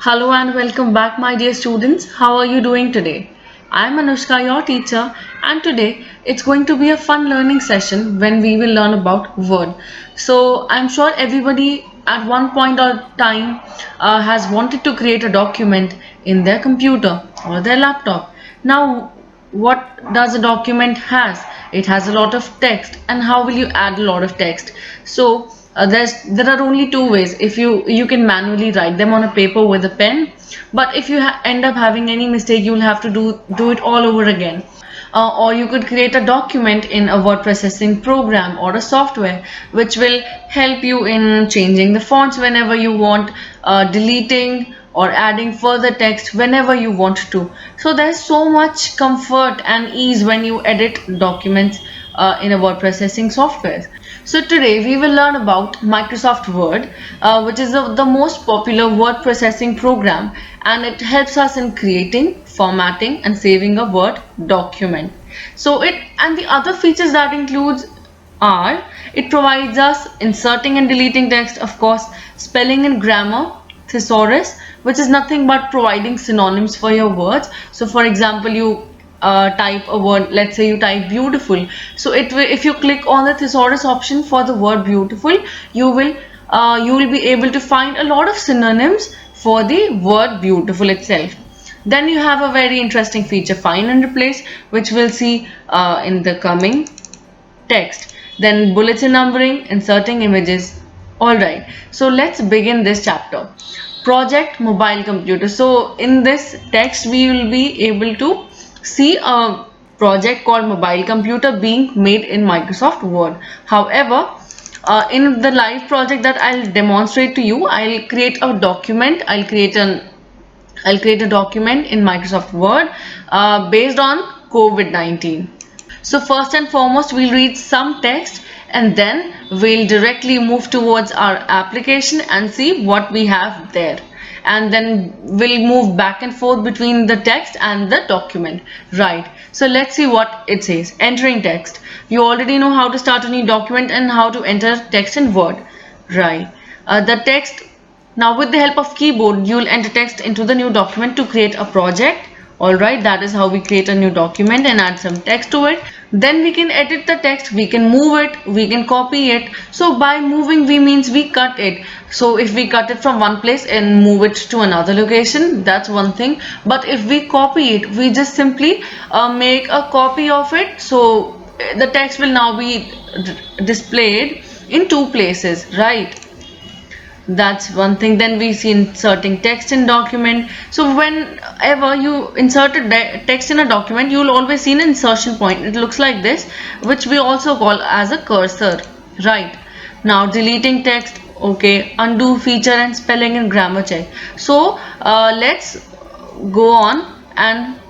Hello and welcome back, my dear students. How are you doing today? I'm Anushka, your teacher, and today it's going to be a fun learning session when we will learn about Word. So, I'm sure everybody at one point or time has wanted to create a document in their computer or their laptop. Now, what does a document has? It has a lot of text, and how will you add a lot of text? So, there are only two ways. If you can manually write them on a paper with a pen, but if you end up having any mistake, you'll have to do it all over again. Or you could create a document in a word processing program or a software which will help you in changing the fonts whenever you want, deleting or adding further text whenever you want to. So there's so much comfort and ease when you edit documents in a word processing software. So today we will learn about Microsoft Word, which is the most popular word processing program, and it helps us in creating, formatting and saving a Word document. So the other features that includes are it provides us inserting and deleting text, of course, spelling and grammar, thesaurus, which is nothing but providing synonyms for your words. So for example, you type a word, let's say you type beautiful, so if you click on the thesaurus option for the word beautiful, you will be able to find a lot of synonyms for the word beautiful itself. Then you have a very interesting feature, find and replace, which we'll see in the coming text. Then bulletin numbering, inserting images. Alright, so let's begin this chapter. Project mobile computer. So in this text we will be able to see a project called mobile computer being made in Microsoft Word. However, in the live project that I'll demonstrate to you, I'll create a document. I'll create a document in Microsoft Word based on COVID-19. So first and foremost, we'll read some text and then we'll directly move towards our application and see what we have there. And then we'll move back and forth between the text and the document. Right. So let's see what it says. Entering text. You already know how to start a new document and how to enter text in Word. Right. The text. Now with the help of keyboard, you'll enter text into the new document to create a project. Alright, that is how we create a new document and add some text to it. Then we can edit the text, we can move it, we can copy it. So by moving we means we cut it. So if we cut it from one place and move it to another location, that's one thing. But if we copy it, we just simply make a copy of it. So the text will now be displayed in two places, right? That's one thing. Then we see inserting text in document. So whenever you insert a text in a document, you will always see an insertion point. It looks like this, which we also call as a cursor. Right. Now deleting text. Okay. Undo feature and spelling and grammar check. So let's go on and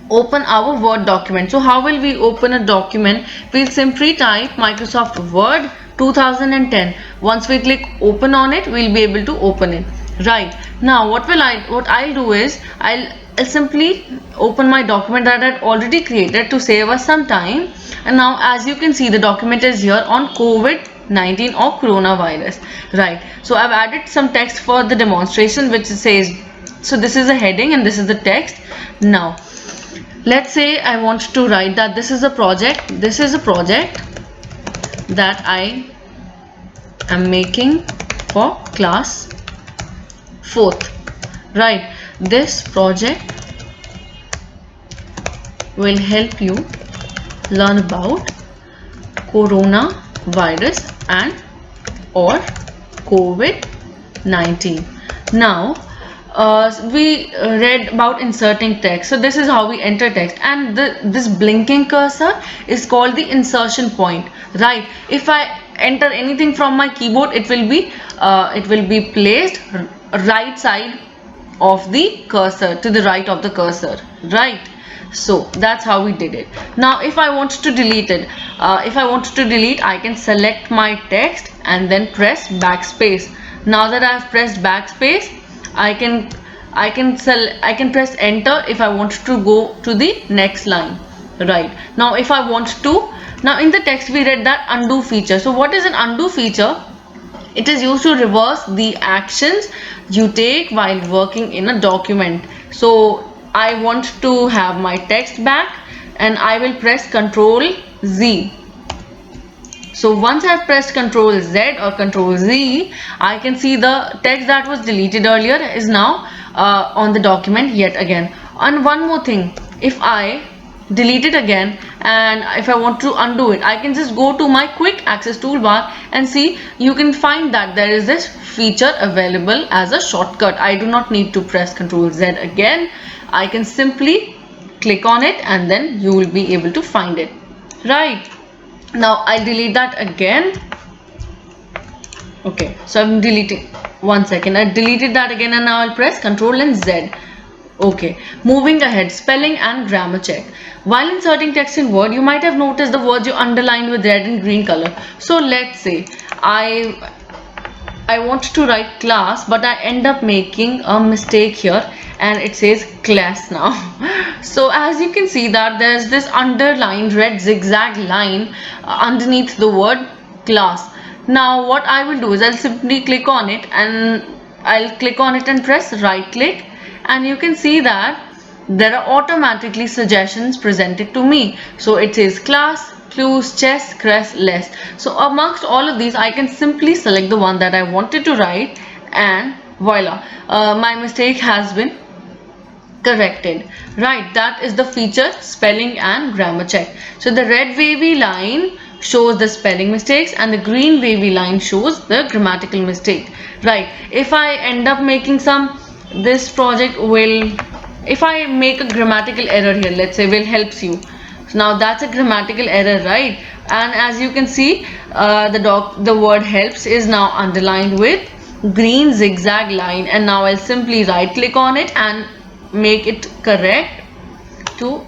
open our Word document. So how will we open a document? We'll simply type Microsoft Word 2010. Once we click open on it, we'll be able to open it. Right. Now what I'll do is I'll simply open my document that I had already created to save us some time. And now as you can see, the document is here on COVID-19 or coronavirus. Right. So I've added some text for the demonstration, which says, so this is a heading and this is the text. Now let's say I want to write that this is a project that I am making for class 4th. Right. This project will help you learn about coronavirus and or COVID-19. Now we read about inserting text. So this is how we enter text, and this blinking cursor is called the insertion point. Right. If I enter anything from my keyboard, it will be placed right side of the cursor, to the right of the cursor. Right. So that's how we did it. Now if I want to delete it, I can select my text and then press backspace. Now that I have pressed backspace, I can press enter if I want to go to the next line. Right. Now if I want to, now in the text we read that undo feature. So what is an undo feature? It is used to reverse the actions you take while working in a document. So I want to have my text back, and I will press Ctrl Z. So once I've pressed Ctrl Z or Ctrl Z, I can see the text that was deleted earlier is now on the document yet again. And one more thing, if I delete it again and if I want to undo it, I can just go to my quick access toolbar and see, you can find that there is this feature available as a shortcut. I do not need to press Ctrl Z again. I can simply click on it and then you will be able to find it. Right. Now I'll delete that again. Okay, so I'm deleting. One second, I deleted that again, and now I'll press Ctrl and Z. Okay, moving ahead, spelling and grammar check. While inserting text in Word, you might have noticed the words you underlined with red and green color. So let's say I want to write class, but I end up making a mistake here and it says class now. So as you can see that there's this underlined red zigzag line underneath the word class. Now what I will do is I'll simply click on it, and I'll click on it and press right click, and you can see that there are automatically suggestions presented to me. So it says class, clues, chess, crest, less. So amongst all of these, I can simply select the one that I wanted to write, and voila, my mistake has been corrected. Right, that is the feature spelling and grammar check. So the red wavy line shows the spelling mistakes and the green wavy line shows the grammatical mistake. Right, if I end up making this project will, if I make a grammatical error here, let's say will helps you. So now that's a grammatical error, right? And as you can see, the word helps is now underlined with green zigzag line, and now I'll simply right click on it and make it correct to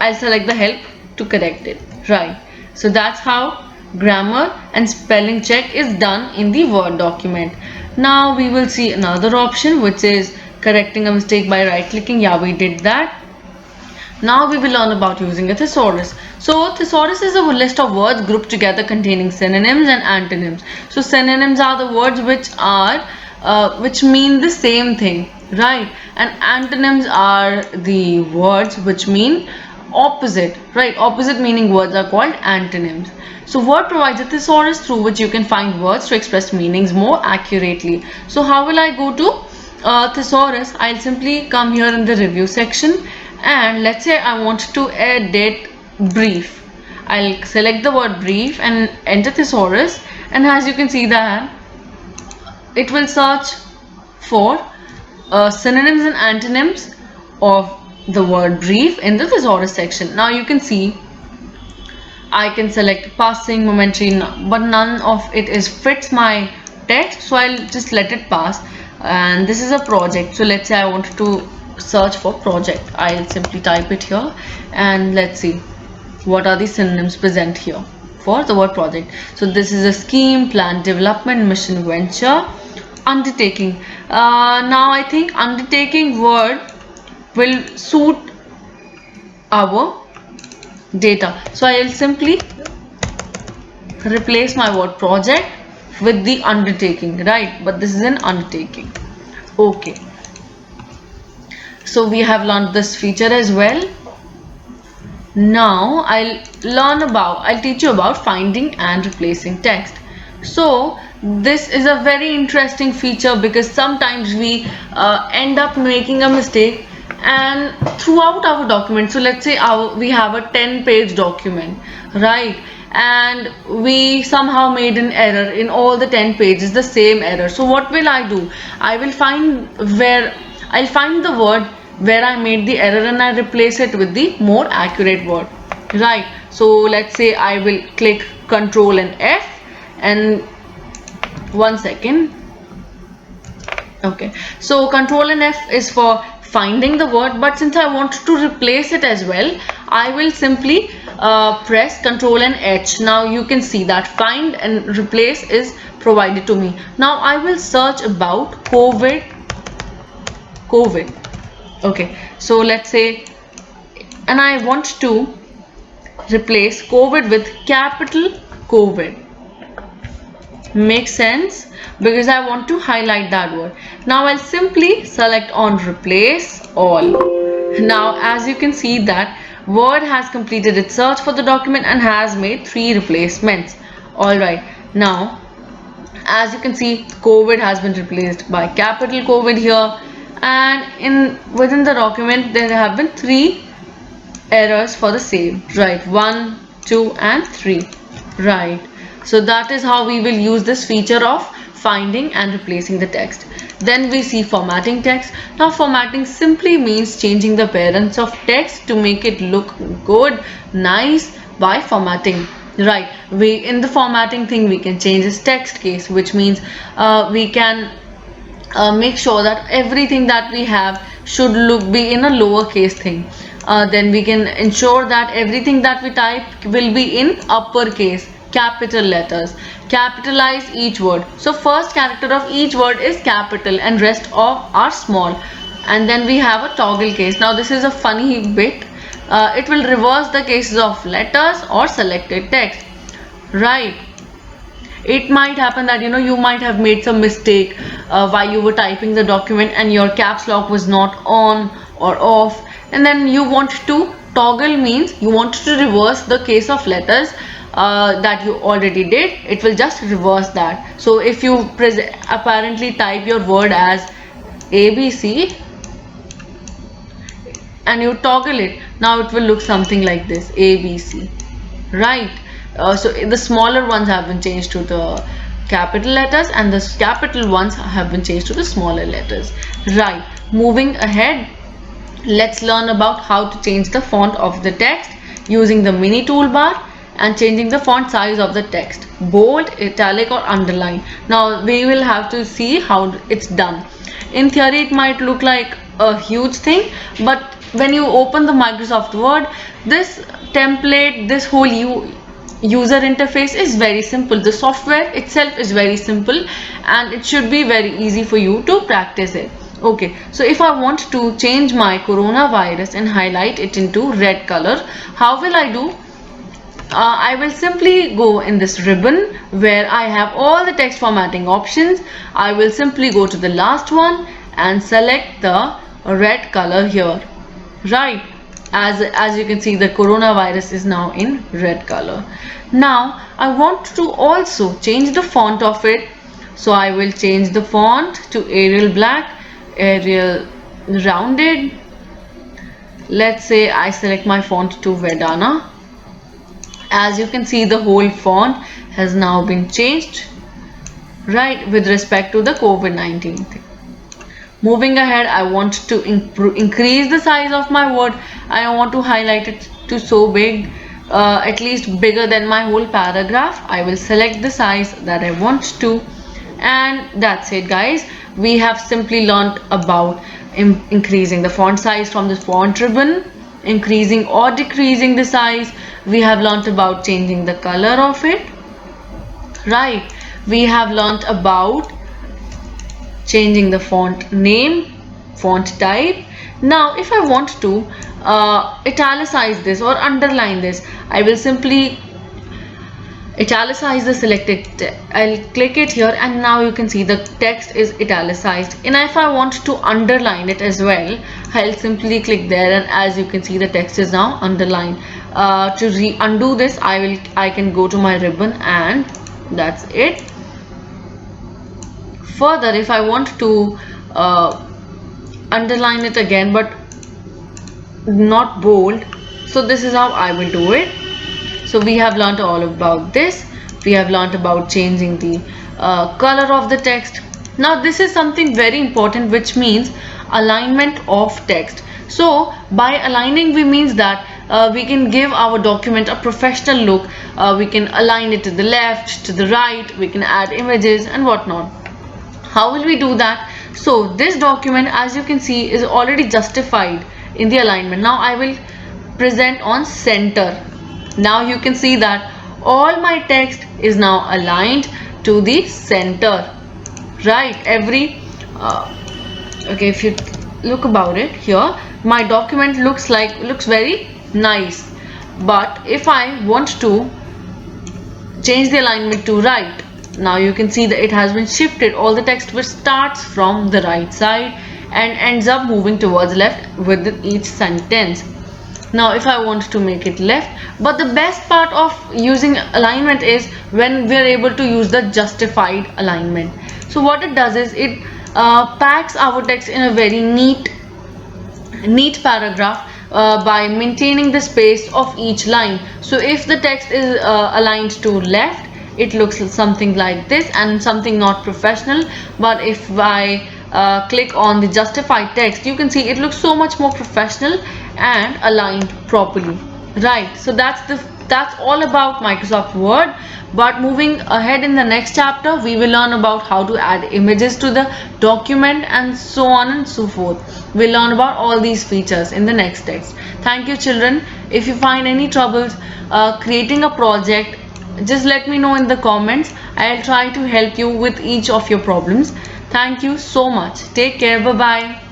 I'll select the help to correct it. Right, so that's how grammar and spelling check is done in the Word document. Now we will see another option, which is correcting a mistake by right clicking. Yeah, we did that. Now we will learn about using a thesaurus. So thesaurus is a list of words grouped together containing synonyms and antonyms. So synonyms are the words which mean the same thing, right? And antonyms are the words which mean opposite, right? Opposite meaning words are called antonyms. So Word provides a thesaurus through which you can find words to express meanings more accurately. So how will I go to thesaurus? I'll simply come here in the review section, and let's say I want to edit brief. I'll select the word brief and enter thesaurus, and as you can see that it will search for synonyms and antonyms of the word brief in the thesaurus section. Now you can see I can select passing, momentary, but none of it fits my text, so I'll just let it pass. And this is a project, so let's say I want to search for project. I'll simply type it here, and let's see what are the synonyms present here for the word project. So this is a scheme, plan, development, mission, venture, undertaking. Now I think undertaking word will suit our data, so I'll simply replace my word project with the undertaking, right? But this is an undertaking. Okay, so we have learned this feature as well. Now I'll teach you about finding and replacing text. So this is a very interesting feature because sometimes we end up making a mistake and throughout our document. So let's say we have a 10-page document, right? And we somehow made an error in all the 10 pages, the same error. So what will I do? I'll find the word where I made the error and I replace it with the more accurate word, right? So let's say I will click Ctrl and F, and one second. Okay, so Ctrl and F is for finding the word, but since I want to replace it as well, I will simply press Ctrl and H. Now you can see that find and replace is provided to me. Now I will search about COVID. Okay, so let's say, and I want to replace COVID with capital COVID. Makes sense because I want to highlight that word. Now I'll simply select on replace all. Now as you can see that Word has completed its search for the document and has made 3 replacements. Alright, now as you can see COVID has been replaced by capital COVID here, and in within the document there have been 3 errors for the same, right? 1, 2 and 3, right? So that is how we will use this feature of finding and replacing the text. Then we see formatting text. Now formatting simply means changing the appearance of text to make it look good, nice by formatting, right? We in the formatting thing we can change this text case, which means we can make sure that everything that we have should look be in a lowercase thing. Then we can ensure that everything that we type will be in uppercase, capital letters. Capitalize each word. So first character of each word is capital and rest of are small. And then we have a toggle case. Now this is a funny bit. It will reverse the cases of letters or selected text. Right. It might happen that you might have made some mistake while you were typing the document and your caps lock was not on or off, and then you want to toggle means you want to reverse the case of letters that you already did. It will just reverse that. So if you apparently type your word as ABC and you toggle it, now it will look something like this, ABC, right? So the smaller ones have been changed to the capital letters and the capital ones have been changed to the smaller letters, right? Moving ahead, let's learn about how to change the font of the text using the mini toolbar and changing the font size of the text, bold, italic or underline. Now we will have to see how it's done. In theory it might look like a huge thing, but when you open the Microsoft Word, this template, this whole user interface is very simple. The software itself is very simple and it should be very easy for you to practice it. Okay, so if I want to change my coronavirus and highlight it into red color, how will I do? I will simply go in this ribbon where I have all the text formatting options. I will simply go to the last one and select the red color here, right? As you can see, the coronavirus is now in red color. Now I want to also change the font of it, so I will change the font to Arial Black, Arial Rounded. Let's say I select my font to Vedana. As you can see, the whole font has now been changed, right, with respect to the COVID-19 thing. Moving ahead, I want to increase the size of my word. I want to highlight it to so big, at least bigger than my whole paragraph. I will select the size that I want to, and that's it, guys. We have simply learned about increasing the font size from the font ribbon, increasing or decreasing the size. We have learned about changing the color of it, right? We have learned about changing the font name, font type. Now if I want to italicize this or underline this, I will simply italicize the selected I'll click it here, and now you can see the text is italicized. And if I want to underline it as well, I'll simply click there, and as you can see the text is now underlined. To undo this, I can go to my ribbon, and that's it. Further, if I want to underline it again but not bold, so this is how I will do it. So we have learned all about this. We have learned about changing the color of the text. Now this is something very important, which means alignment of text. So by aligning, we means that we can give our document a professional look. We can align it to the left, to the right, we can add images and whatnot. How will we do that? So this document, as you can see, is already justified in the alignment. Now I will present on center. Now you can see that all my text is now aligned to the center, right? Okay, if you look about it here, my document looks very nice. But if I want to change the alignment to right, Now you can see that it has been shifted. All the text which starts from the right side and ends up moving towards left with each sentence. Now if I want to make it left, but the best part of using alignment is when we are able to use the justified alignment. So what it does is it packs our text in a very neat paragraph by maintaining the space of each line. So if the text is aligned to left, it looks something like this and something not professional. But if I click on the justified text, you can see it looks so much more professional and aligned properly, right? So that's all about Microsoft Word. But moving ahead in the next chapter, we will learn about how to add images to the document and so on and so forth. We'll learn about all these features in the next text. Thank you, children. If you find any troubles creating a project, just let me know in the comments. I'll try to help you with each of your problems. Thank you so much. Take care. Bye bye.